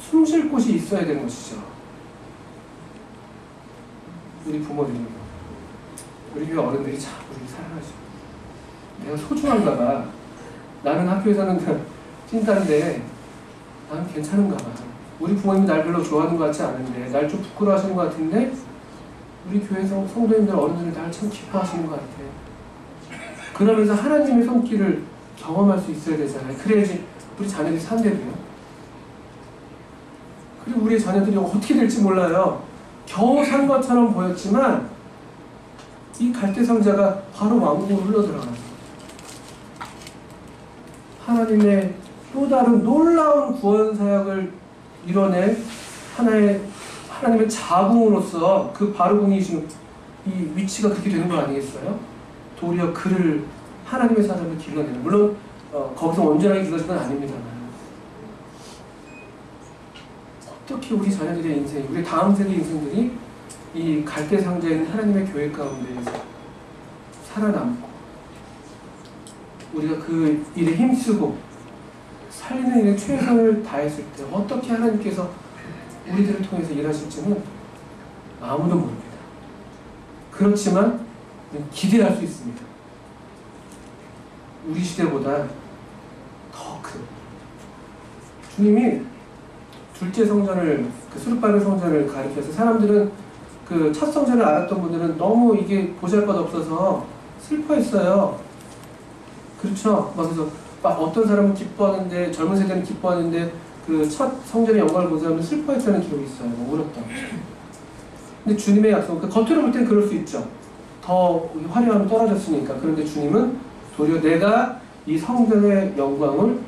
숨 쉴 곳이 있어야 되는 것이죠. 우리 부모들이 우리 교회 어른들이 참 우리를 사랑하죠. 내가 소중한가 봐. 나는 학교에서는 찐따인데 나는 괜찮은가 봐. 우리 부모님이 날 별로 좋아하는 것 같지 않은데 날 좀 부끄러워하시는 것 같은데 우리 교회에서 성도님들 어른들이 날 참 기뻐하시는 것 같아. 그러면서 하나님의 손길을 경험할 수 있어야 되잖아요. 그래야지 우리 자녀들이 산대도요. 그리고 우리 자녀들이 어떻게 될지 몰라요. 겨우 산 것처럼 보였지만 이 갈대상자가 바로 왕궁으로 흘러들어가요. 하나님의 또 다른 놀라운 구원 사역을 이뤄낼 하나님의 자궁으로서 그 바로궁이 지금 이 위치가 그렇게 되는 거 아니겠어요? 도리어 그를 하나님의 사람을 길러내는, 물론 거기서 온전하게 길러진 건 아닙니다만 어떻게 우리 자녀들의 인생, 우리 다음 세대 인생들이 이 갈대상자에 있는 하나님의 교회 가운데에서 살아남고 우리가 그 일에 힘쓰고 살리는 일에 최선을 다했을 때 어떻게 하나님께서 우리들을 통해서 일하실지는 아무도 모릅니다. 그렇지만 기대할 수 있습니다. 우리 시대보다 더 큰 주님이 둘째 성전을, 그 수르바벨 성전을 가리켜서 사람들은 그 첫 성전을 알았던 분들은 너무 이게 보잘것없어서 슬퍼했어요. 그렇죠? 그래서 막 어떤 사람은 기뻐하는데, 젊은 세대는 기뻐하는데 그 첫 성전의 영광을 본 사람은 슬퍼했다는 기록이 있어요. 울었다. 근데 주님의 약속, 겉으로 볼 땐 그럴 수 있죠. 더 화려함이 떨어졌으니까. 그런데 주님은 도리어 내가 이 성전의 영광을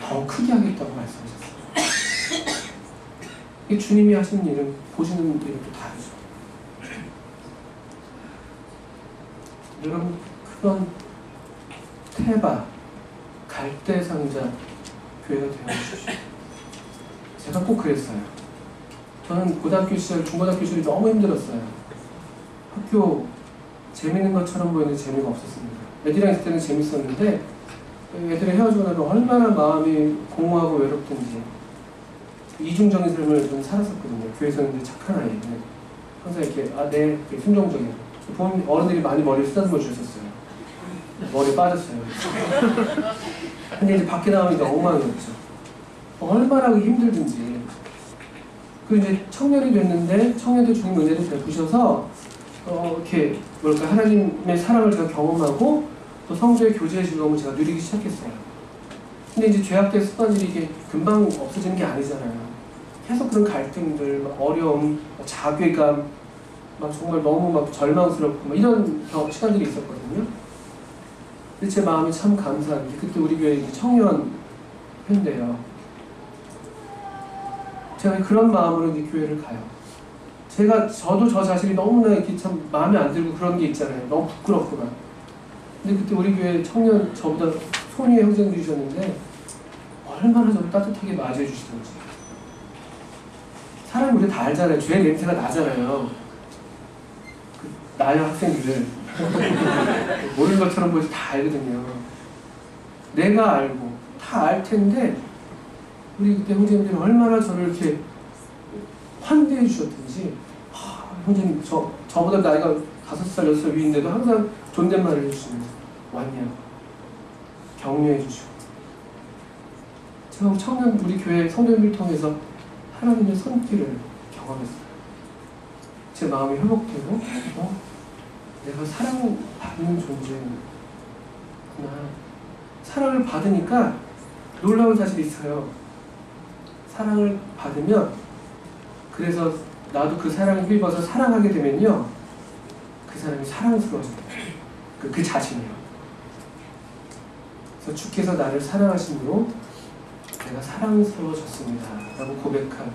더 크게 하겠다고 말씀하셨어요. 이 주님이 하시는 일은 보시는 일은 또 다르죠. 여러분, 그런 테바, 갈대상자 교회가 되어주십시오. 제가 꼭 그랬어요. 저는 고등학교 시절, 중고등학교 시절이 너무 힘들었어요. 학교 재밌는 것처럼 보이는데 재미가 없었습니다. 애들이랑 있을 때는 재밌었는데 애들이 헤어지고 나면 얼마나 마음이 공허하고 외롭든지 이중적인 삶을 좀 살았었거든요. 교회에서는 착한 아이, 항상 이렇게 네, 순종적인. 부모님, 어른들이 많이 머리를 쓰다듬어 주셨어요. 머리 빠졌어요. 근데 이제 밖에 나가면 이제 엉망이었죠. 얼마나 힘들든지. 그리고 이제 청년이 됐는데 청년들 주님 은혜를 베푸셔서 이렇게 뭐랄까 하나님의 사랑을 제가 경험하고 또 성도의 교제의 즐거움을 제가 누리기 시작했어요. 근데 이제 죄악된 습관들이 이게 금방 없어지는 게 아니잖아요. 계속 그런 갈등들, 막 어려움, 자괴감, 막 정말 너무 막 절망스럽고 막 이런 시간들이 있었거든요. 근데 제 마음이 참 감사한 게 그때 우리 교회 청년 회인데요. 제가 그런 마음으로 이제 교회를 가요. 저도 저 자신이 너무나 이렇게 참 마음에 안 들고 그런 게 있잖아요. 너무 부끄럽구나. 근데 그때 우리 교회 청년, 저보다 손위의 형제님이셨는데 얼마나 저를 따뜻하게 맞이해 주시던지. 사람 우리 다 알잖아요. 죄 냄새가 나잖아요. 나요 학생들. 모르는 것처럼 보이지 다 알거든요. 내가 알고 다 알 텐데 우리 그때 형제님들이 얼마나 저를 이렇게 환대해 주셨든지 형제님 저보다 나이가 5살, 6살 위인데도 항상 존댓말을 해주시면서 왔냐 격려해 주시고 제가 청년 우리 교회 성도님을 통해서 하나님의 손길을 경험했어요. 제 마음이 회복되고 내가 사랑받는 존재구나. 사랑을 받으니까 놀라운 사실이 있어요. 사랑을 받으면 그래서 나도 그 사랑을 힘입어서 사랑하게 되면요 그 사람이 사랑스러워져요. 그 자신이요. 그래서 주께서 나를 사랑하심으로 내가 사랑스러워졌습니다 라고 고백한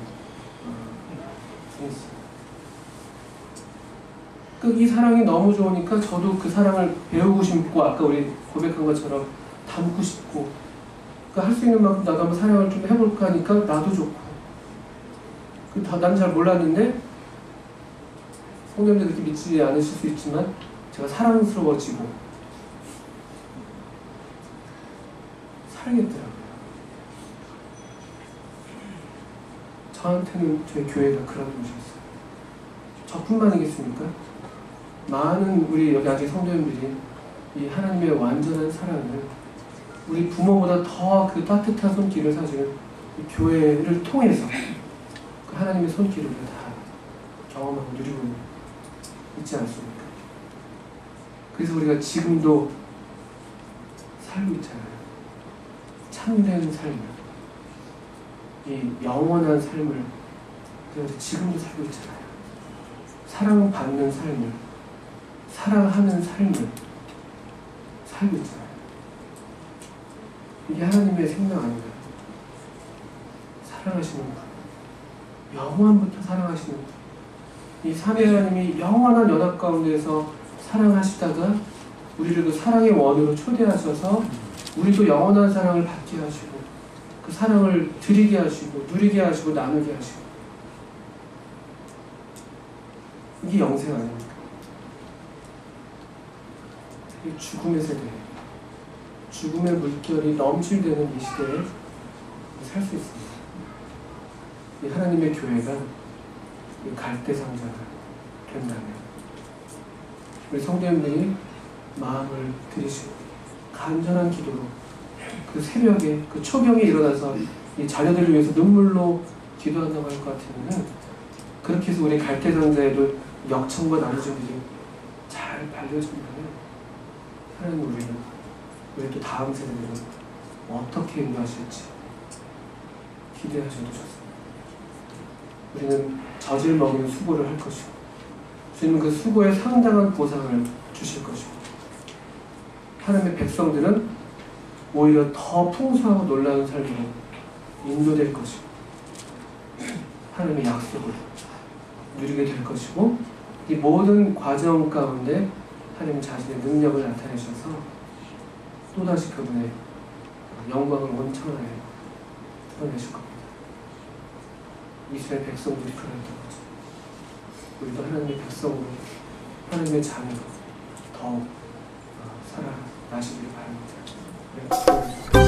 이 사랑이 너무 좋으니까 저도 그 사랑을 배우고 싶고 아까 우리 고백한 것처럼 담고 싶고 할 수 있는 만큼 나도 한번 사랑을 좀 해볼까 하니까 나도 좋고 난 잘 몰랐는데 성도님들 그렇게 믿지 않으실 수 있지만 제가 사랑스러워지고 살겠더라고요. 저한테는 저희 교회가 그런 곳이었어요. 저뿐만이겠습니까? 많은 우리 여기 아직 성도님들이 이 하나님의 완전한 사랑을 우리 부모보다 더 그 따뜻한 손길을 사실은 이 교회를 통해서 그 하나님의 손길을 다 경험하고 누리고 있지 않습니까? 그래서 우리가 지금도 살고 있잖아요. 참된 삶을, 이 영원한 삶을 우리가 지금도 살고 있잖아요. 사랑받는 삶을, 사랑하는 삶을 살고 있잖아요. 이게 하나님의 생명 아닌가요? 사랑하시는 분, 영원부터 사랑하시는 분, 이 삼위 하나님이 영원한 연합 가운데서 사랑하시다가 우리를 그 사랑의 원으로 초대하셔서 우리도 영원한 사랑을 받게 하시고 그 사랑을 드리게 하시고 누리게 하시고 나누게 하시고 이게 영생 아닙니까? 이 죽음의 세대, 죽음의 물결이 넘실대는 이 시대에 살 수 있습니다. 이 하나님의 교회가 이 갈대상자가 된다면 우리 성도님들이 마음을 들이시고 간절한 기도로 그 새벽에 그 초경에 일어나서 이 자녀들을 위해서 눈물로 기도한다고 할 것 같으면 그렇게 해서 우리 갈대상자에도 역청과 나누정들이 잘 발려진다면 하나님 우리 또 다음 세대들은 어떻게 인도하실지 기대하셔도 좋습니다. 우리는 젖을 먹이는 수고를 할 것이고 주님은 그 수고에 상당한 보상을 주실 것이고 하나님의 백성들은 오히려 더 풍성하고 놀라운 삶으로 인도될 것이고 하나님의 약속을 누리게 될 것이고 이 모든 과정 가운데 하나님 자신의 능력을 나타내셔서 또다시 그분의 영광을 온천하에 드러내실 겁니다. 이스라엘 백성들이 그랬던 거죠. 우리도 하나님의 백성으로 하나님의 자녀로 더욱 살아나시기를 바랍니다. 네.